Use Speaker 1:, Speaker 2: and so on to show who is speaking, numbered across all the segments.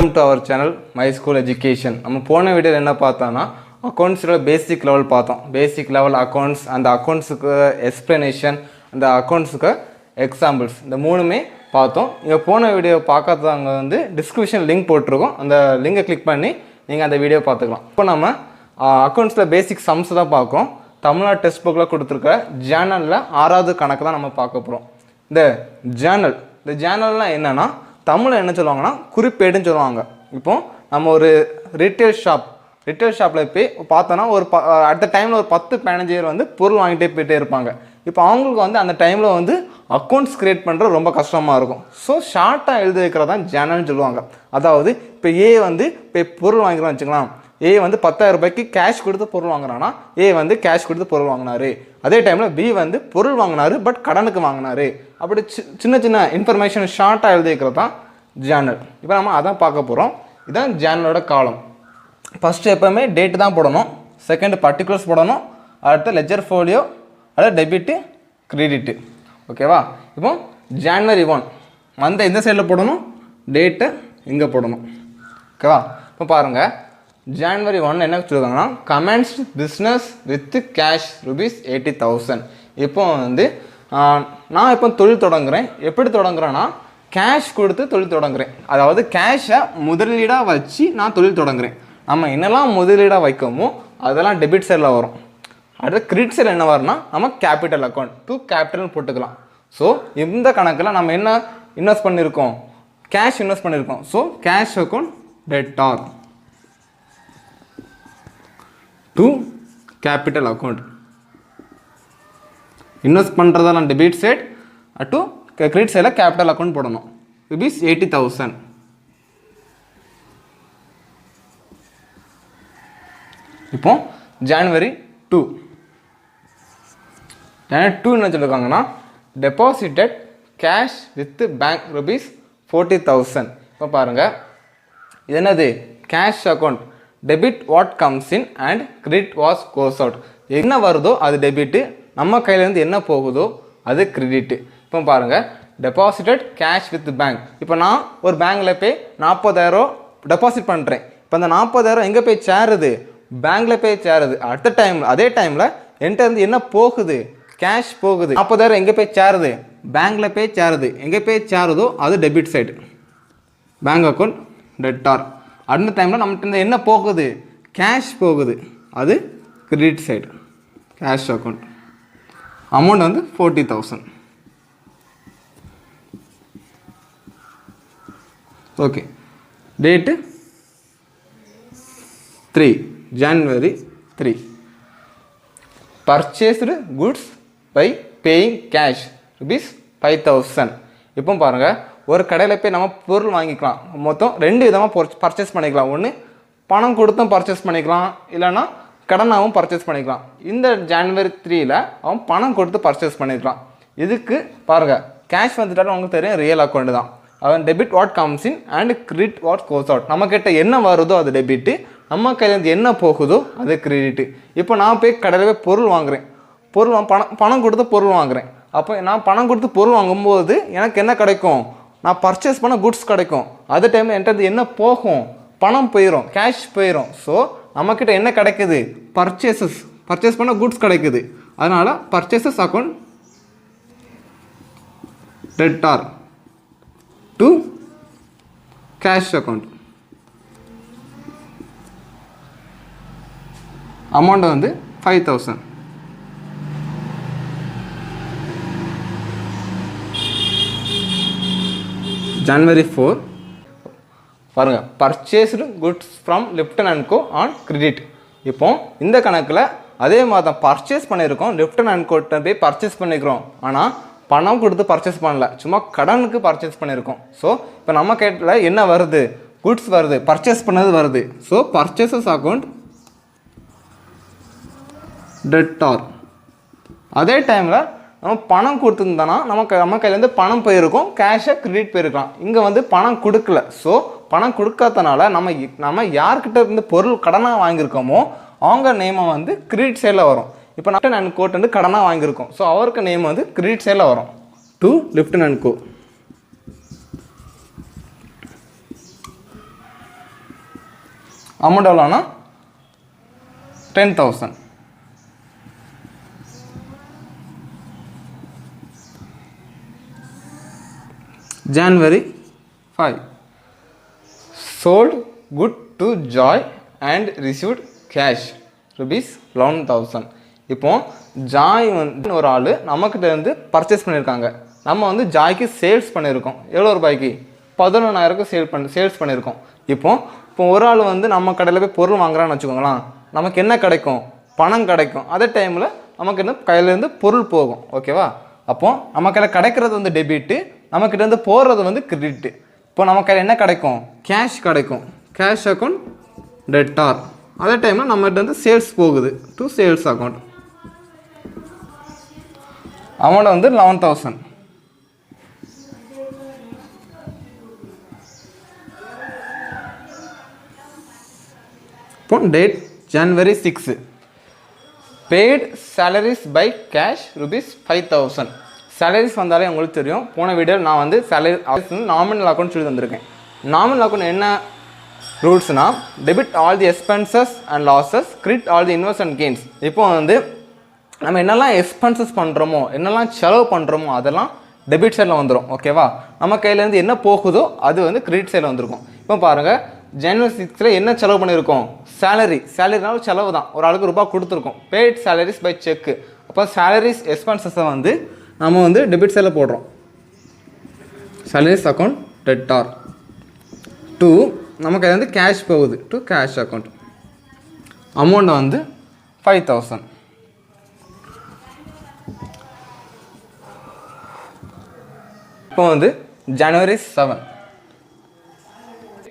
Speaker 1: Welcome to our channel My School Education. நம்ம போன வீடியோல என்ன பார்த்தோம்னா அக்கவுண்ட்ஸ்ல பேசிக் லெவல் பார்த்தோம். பேசிக் லெவல் அக்கவுண்ட்ஸ் அந்த அக்கவுண்ட்ஸ்க்கு எக்ஸ்பிளனேஷன் அந்த அக்கவுண்ட்ஸ்க்கு எக்ஸாம்பிள்ஸ் இந்த மூணுமே பார்த்தோம். இங்க போன வீடியோ பார்க்காதவங்க வந்து டிஸ்கிரிப்ஷன் லிங்க் போட்டுருக்கோம். அந்த லிங்கை கிளிக் பண்ணி நீங்க அந்த வீடியோ பார்த்துக்கலாம். இப்போ நம்ம அக்கவுண்ட்ஸ்ல பேசிக் சம்ஸ் தான் பார்க்கறோம். தமிழ்நாடு டெக்ஸ்ட் புக்ல கொடுத்திருக்கிற ஜேர்னல்ல 6வது கணக்கு தான் நம்ம பார்க்க போறோம். இந்த ஜேர்னல்னா என்னன்னா தமிழ்ல என்ன சொல்லுவாங்கன்னா குறிப்பேடுன்னு சொல்லுவாங்க. இப்போ நம்ம ஒரு ரீட்டைல் ஷாப்பில் போய் பார்த்தோன்னா ஒரு அடுத்த டைமில் ஒரு 10-15 பேர் வந்து பொருள் வாங்கிட்டே போயிட்டே இருப்பாங்க. இப்போ அவங்களுக்கு வந்து அந்த டைமில் வந்து அக்கௌண்ட்ஸ் க்ரியேட் பண்ணுறது ரொம்ப கஷ்டமாக இருக்கும். ஸோ ஷார்ட்டாக எழுதி வைக்கிறது தான் ஜேர்னல்னு சொல்லுவாங்க. அதாவது இப்போ ஏ வந்து இப்போ பொருள் வாங்கிக்கலாம் வச்சுக்கலாம். ஏ வந்து 10,000 ரூபாய்க்கு கேஷ் கொடுத்து பொருள் வாங்குறான்னா ஏ வந்து கேஷ் கொடுத்து பொருள் வாங்கினாரு. அதே டைமில் பி வந்து பொருள் வாங்கினாரு பட் கடனுக்கு வாங்கினாரு. அப்படி சின்ன சின்ன இன்ஃபர்மேஷன் ஷார்ட்டாக எழுதி வைக்கிறது தான் ஜேர்னல். இப்போ நம்ம அதான் பார்க்க போகிறோம். இதுதான் ஜேர்னலோட காலம். ஃபஸ்ட்டு எப்போவுமே டேட்டு தான் போடணும், செகண்ட் பர்டிகுலர்ஸ் போடணும், அடுத்து லெஜர் ஃபோலியோ, அடுத்து டெபிட்டு கிரெடிட்டு. ஓகேவா? இப்போ ஜனவரி 1 மந்தை இந்த சைடில் போடணும், டேட்டு இங்கே போடணும். ஓகேவா? இப்போ பாருங்கள் ஜனவரி 1 என்ன சொல்லுவாங்கன்னா கமெண்ட்ஸ் பிஸ்னஸ் வித் கேஷ் ₹80,000. இப்போ வந்து நான் இப்போ தொழில் தொடங்குறேன். எப்படி தொடங்குறேன்னா கேஷ் கொடுத்து தொழில் தொடங்குறேன். அதாவது கேஷை முதலீடாக வச்சு நான் தொழில் தொடங்குறேன். நம்ம என்னெல்லாம் முதலீடாக வைக்கோமோ அதெல்லாம் டெபிட் சைடில் வரும். அடுத்து கிரெடிட் சைடில் என்ன வரும்னா நம்ம கேபிட்டல் அக்கௌண்ட் டு கேபிட்டல் போட்டுக்கலாம். ஸோ இந்த கணக்கில் நம்ம என்ன இன்வெஸ்ட் பண்ணியிருக்கோம், கேஷ் இன்வெஸ்ட் பண்ணியிருக்கோம். So cash account debtor to capital account. Invest பண்ணுறதெல்லாம் டெபிட் சைட், டு கிரெடிட் சைடில் கேபிட்டல் அக்கௌண்ட் போடணும். ₹80,000. இப்போ ஜனவரி 2 என்ன சொல்லியிருக்காங்கன்னா டெபாசிட்டட் கேஷ் வித் பேங்க் ₹40,000. இப்போ பாருங்கள் இது என்னது cash account. Debit what comes in and credit was goes out. என்ன வருதோ அது டெபிட்டு, நம்ம கையிலேருந்து என்ன போகுதோ அது கிரெடிட்டு. இப்போ பாருங்கள் டெபாசிட்டட் கேஷ் வித் பேங்க். இப்போ நான் ஒரு பேங்க்கில் போய் 40,000 டெபாசிட் பண்ணுறேன். இப்போ அந்த 40,000 எங்கே போய் சேருது, பேங்க்கில் போய் சேருது. அடுத்த டைமில் அதே டைமில் என்கிட்ட இருந்து என்ன போகுது, கேஷ் போகுது. 40,000 எங்கே போய் சேருது, பேங்க்கில் போய் சேருது. எங்கே போய் சேருதோ அது debit side, bank account debtor. அடுத்த டைமில் நம்மகிட்ட என்ன போகுது, கேஷ் போகுது, அது credit side, cash account. Amount வந்து 40,000. Okay, date 3 January 3. Purchased goods by paying cash ₹5,000. இப்போ பாருங்கள் ஒரு கடையில் போய் நம்ம பொருள் வாங்கிக்கலாம். மொத்தம் 2 விதமாக பர்ச்சேஸ் பண்ணிக்கலாம். ஒன்று பணம் கொடுத்தும் பர்ச்சேஸ் பண்ணிக்கலாம், இல்லைன்னா கடனாகவும் பர்ச்சேஸ் பண்ணிக்கலாம். இந்த ஜனவரி 3ல் அவன் பணம் கொடுத்து பர்ச்சேஸ் பண்ணிக்கலாம். இதுக்கு பாருங்கள் கேஷ் வந்துட்டாலும் உங்களுக்கு தெரியும் ரியல் அக்கௌண்ட் தான். அவன் debit what comes in and credit what goes out. நம்மக்கிட்ட என்ன வருதோ அது டெபிட்டு, நம்ம கையிலேருந்து என்ன போகுதோ அது கிரெடிட்டு. இப்போ நான் போய் கடையில் போய் பொருள் வாங்குகிறேன், பணம் கொடுத்து பொருள் வாங்குகிறேன். அப்போ நான் பணம் கொடுத்து பொருள் வாங்கும்போது எனக்கு என்ன கிடைக்கும், நான் பர்ச்சேஸ் பண்ண குட்ஸ் கிடைக்கும். அதே டைமில் என்கிட்ட என்ன போகும், பணம் போயிடும், கேஷ் போயிடும். ஸோ நம்மக்கிட்ட என்ன கிடைக்குது, பர்ச்சேஸ் பண்ண குட்ஸ் கிடைக்குது. அதனால் purchases account debtor to cash account. Amount வந்து 5,000. ஜனவரி 4 பாருங்கள் purchased goods from Lipton and co on credit. இப்போ இந்த கணக்கில் அதே மாதிரி தான் பர்ச்சேஸ் பண்ணியிருக்கோம், லிப்டன் அண்ட் கோட்டை போய் பர்ச்சேஸ் பண்ணிக்கிறோம். ஆனால் பணம் கொடுத்து பர்ச்சேஸ் பண்ணல, சும்மா கடனுக்கு பர்ச்சேஸ் பண்ணியிருக்கோம். ஸோ இப்போ நம்ம கேட்டில் என்ன வருது, குட்ஸ் வருது, பர்ச்சேஸ் பண்ணது வருது. So purchases account debtor. அதே டைமில் நம்ம பணம் கொடுத்துருந்தோன்னா நம்ம கையிலேருந்து பணம் போயிருக்கும், கேஷை கிரெடிட் போயிருக்கலாம். இங்கே வந்து பணம் கொடுக்கல. ஸோ பணம் கொடுக்காதனால நம்ம யார்கிட்ட இருந்து பொருள் கடனாக வாங்கியிருக்கோமோ அவங்க நேமை வந்து கிரெடிட் சைடில் வரும். இப்போ லிப்டன் அண்ட் கோட் வந்து கடனாக வாங்கியிருக்கோம். ஸோ அவருக்கு நேம் வந்து கிரெடிட் சைடில் வரும், to Lipton and co. Amount எவ்வளோனா 10,000. January 5, sold good to Joy and received cash rupees 11,000. இப்போ ஜாய் வந்து ஒரு ஆள் நம்மக்கிட்ட இருந்து பர்ச்சேஸ் பண்ணியிருக்காங்க. நம்ம வந்து ஜாய்க்கு சேல்ஸ் பண்ணியிருக்கோம். எவ்வளோ ரூபாய்க்கு? 11,000 சேல்ஸ் பண்ணியிருக்கோம். இப்போ ஒரு ஆள் வந்து நம்ம கடையில் போய் பொருள் வாங்குறான்னு வச்சுக்கோங்களேன், நமக்கு என்ன கிடைக்கும்? பணம் கிடைக்கும். அதே டைமில் நமக்கு என்ன கையிலேருந்து பொருள் போகும். ஓகேவா? அப்போது நம்ம கையில் கிடைக்கிறது வந்து டெபிட்டு, நம்மக்கிட்ட இருந்து போகிறது வந்து கிரெடிட்டு. இப்போ நம்ம கையில் என்ன கிடைக்கும்? கேஷ் கிடைக்கும். Cash account debtor. அதே டைமில் நம்மகிட்ட வந்து சேல்ஸ் போகுது டு சேல்ஸ் அக்கௌண்ட். அமௌண்ட் வந்து 11,000. இப்போ date January 6, paid salaries by cash rupees 5,000. salaries வந்தாலே உங்களுக்கு தெரியும். போன வீடியோவில் நான் வந்து salary நாமினல் அக்கௌண்ட் சொல்லி தந்திருக்கேன். நாமினல் அக்கௌண்ட் என்ன ரூல்ஸ்னால், debit all the expenses and losses, credit all the invest and gains. இப்போ வந்து நம்ம என்னெல்லாம் எக்ஸ்பென்சஸ் பண்ணுறோமோ, என்னெல்லாம் செலவு பண்ணுறோமோ அதெல்லாம் டெபிட் சைடில் வந்துடும். ஓகேவா? நம்ம கையிலேருந்து என்ன போகுதோ அது வந்து கிரெடிட் சைடில் வந்துருக்கும். இப்போ பாருங்கள், January 6 என்ன செலவு பண்ணியிருக்கோம்? சேலரினாலும் செலவு தான். ஒரு ஆளுக்கு ரூபா கொடுத்துருக்கோம். பெய்ட் சேலரிஸ் பை செக்கு. அப்போ சேலரிஸ் எக்ஸ்பென்சஸை வந்து நம்ம வந்து டெபிட் சைடில் போடுறோம். Salaries account debtor. டு நமக்கு அது வந்து கேஷ் போகுது டு கேஷ் அக்கௌண்ட். அமௌண்ட் வந்து 5,000. இப்போ வந்து January 7,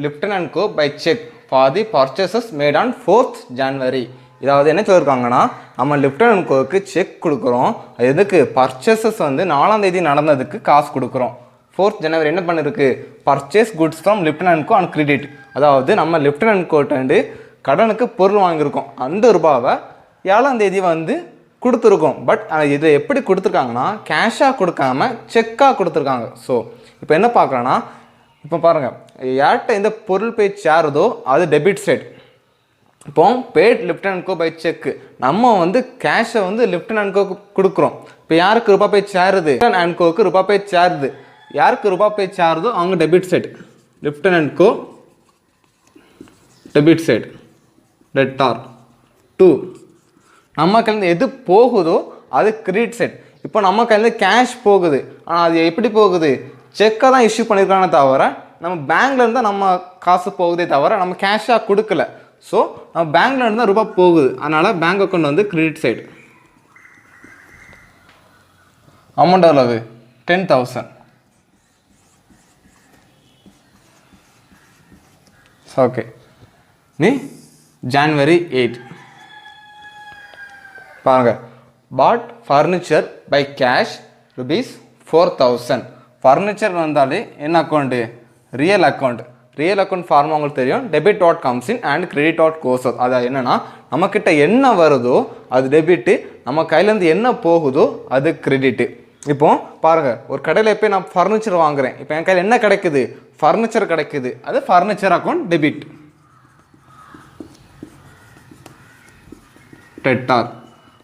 Speaker 1: Lipton & Co by check for the purchases made on 4th January. இதாவது என்ன சொல்லியிருக்காங்கன்னா, நம்ம லிப்டன் & கோவுக்கு செக் கொடுக்குறோம். அது எதுக்கு? பர்ச்சேசஸ் வந்து 4ஆம் தேதி நடந்ததுக்கு காசு கொடுக்குறோம். 4th January என்ன பண்ணிருக்கு? Purchase goods from Lipton & co on credit. அதாவது நம்ம லிப்டன் & கோட்டேண்டு கடனுக்கு பொருள் வாங்கியிருக்கோம். அந்த ரூபாவை 7ஆம் தேதி வந்து கொடுத்துருக்கோம். பட் இதை எப்படி கொடுத்துருக்காங்கன்னா, கேஷாக கொடுக்காம செக்காக கொடுத்துருக்காங்க. ஸோ இப்போ என்ன பார்க்குறோன்னா, இப்போ பாருங்கள், யார்கிட்ட இந்த பொருள் போய் சேருதோ அது டெபிட் சைட். இப்போ பெய்ட் லிப்டன் & கோ பை செக்கு. நம்ம வந்து கேஷை வந்து லிப்டன் & கோக்கு கொடுக்குறோம். இப்போ யாருக்கு ரூபா போய் சேருது? லிப்டன் & கோக்கு ரூபா போய் சேருது. யாருக்கு ரூபா போய் சேருதோ அவங்க டெபிட் சைட். லிப்டன் & கோ டெபிட் சைட் டெட்டார். 2 நம்ம கையிலேருந்து எது போகுதோ அது கிரெடிட் சைட். இப்போ நம்ம கையிலேருந்து கேஷ் போகுது. ஆனால் அது எப்படி போகுது? செக்காக தான் இஷ்யூ பண்ணியிருக்கானே தவிர நம்ம பேங்க்லேருந்து தான் நம்ம காசு போகுதே தவிர நம்ம கேஷாக கொடுக்கல. ஸோ நம்ம பேங்க்லேருந்து தான் ரூபாய் போகுது. அதனால் பேங்க் அக்கௌண்ட் வந்து கிரெடிட் சைடு. அமௌண்ட் எவ்வளவு? 10,000. ஓகே. நீ January 8 பாருங்க, bought furniture by cash rupees 4,000. Furniture வந்தாலே என்ன account? Real account. Real account form உங்களுக்கு தெரியும். Debit what comes in and credit what goes out. அது என்னென்னா, நம்மக்கிட்ட என்ன வருதோ அது டெபிட்டு, நம்ம கையிலேருந்து என்ன போகுதோ அது கிரெடிட்டு. இப்போ பாருங்கள், ஒரு கடையில் போய் நான் ஃபர்னிச்சர் வாங்குகிறேன். இப்போ என் கையில் என்ன கிடைக்குது? ஃபர்னிச்சர் கிடைக்குது. அது ஃபர்னிச்சர் அக்கௌண்ட் டெபிட். டெட்டார்.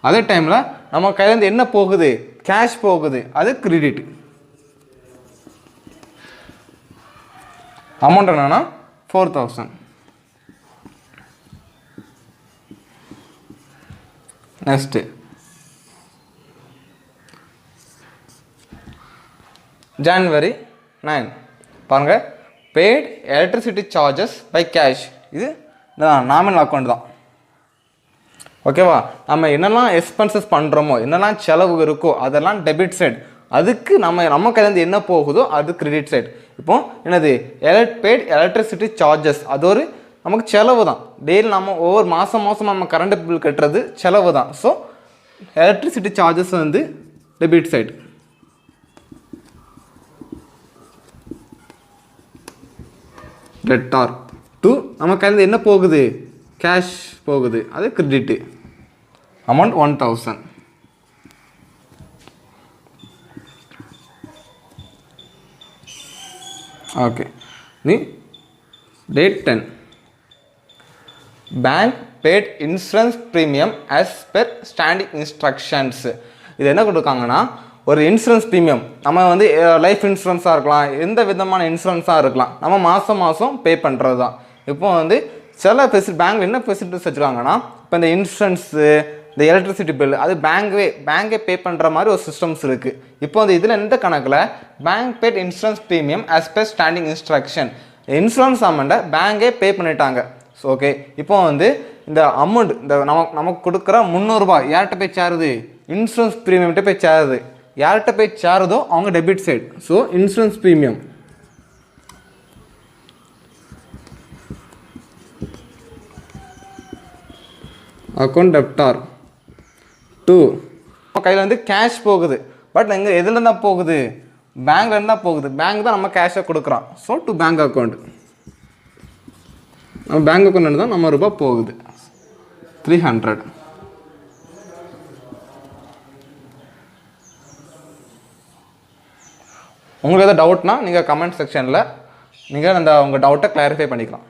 Speaker 1: அதே டைமில் நம்ம கையிலேருந்து என்ன போகுது? கேஷ் போகுது. அது கிரெடிட். அமௌண்ட் என்னன்னா 4,000. நெக்ஸ்ட்டு January 9 பாருங்க, paid electricity charges by cash. இது நாமினல் அக்கௌண்ட் தான். ஓகேவா? நம்ம என்னெல்லாம் எக்ஸ்பென்சஸ் பண்ணுறோமோ, என்னெல்லாம் செலவு இருக்கோ அதெல்லாம் டெபிட் சைடு. அதுக்கு நம்ம கையிலேருந்து என்ன போகுதோ அது கிரெடிட் சைடு. இப்போ என்னது? Paid electricity charges. அது ஒரு நமக்கு செலவு தான். டெய்லி நம்ம ஒவ்வொரு மாதம் நம்ம கரண்ட் பில் கட்டுறது செலவு தான். ஸோ எலக்ட்ரிசிட்டி சார்ஜஸ் வந்து டெபிட் சைடு. டெட்டார். 2 நம்ம கையிலேருந்து என்ன போகுது? கேஷ் போகுது. அது கிரெடிட்டு. அமௌண்ட் 1,000. ஓகே. நீ date 10 bank paid insurance premium as per standing instructions. இது என்ன கொடுக்காங்கன்னா, ஒரு இன்சூரன்ஸ் ப்ரீமியம் நம்ம வந்து லைஃப் இன்சூரன்ஸாக இருக்கலாம், எந்த விதமான இன்சூரன்ஸாக இருக்கலாம், நம்ம மாதம் மாதம் பே பண்ணுறது தான். இப்போ வந்து சில பேங்க் என்ன ஃபெசிலிட்டிஸ் வச்சுருக்காங்கன்னா, இப்போ இந்த இன்சூரன்ஸு, இந்த எலக்ட்ரிசிட்டி பில் அது பேங்கே பே பண்ணுற மாதிரி ஒரு சிஸ்டம்ஸ் இருக்குது. இப்போ வந்து இதில் எந்த கணக்கில் bank paid insurance premium as per standing instruction, insurance அமௌண்ட்டை பேங்கே பே பண்ணிட்டாங்க. ஸோ ஓகே, இப்போ வந்து இந்த அமௌண்ட் இந்த நமக்கு கொடுக்குற 300 ரூபாய் யார்கிட்ட போய் சேருது? இன்சூரன்ஸ் ப்ரீமியம்கிட்ட போய் சேருது. யார்கிட்ட போய் சேருதோ அவங்க debit side. So insurance premium account debtor to கையில் வந்து கேஷ் போகுது. பட் இங்கே எதுலேருந்து தான் போகுது? பேங்க்லேருந்து தான் போகுது. பேங்க் தான் நம்ம கேஷை கொடுக்குறோம். ஸோ டு பேங்க் அக்கௌண்ட், நம்ம பேங்க் அக்கௌண்ட் தான் நம்ம ரூபாய் போகுது 300. உங்களுக்கு எதாவது டவுட்னா நீங்கள் கமெண்ட் செக்ஷனில் நீங்கள் உங்கள் டவுட்டை கிளாரிஃபை பண்ணிக்கலாம்.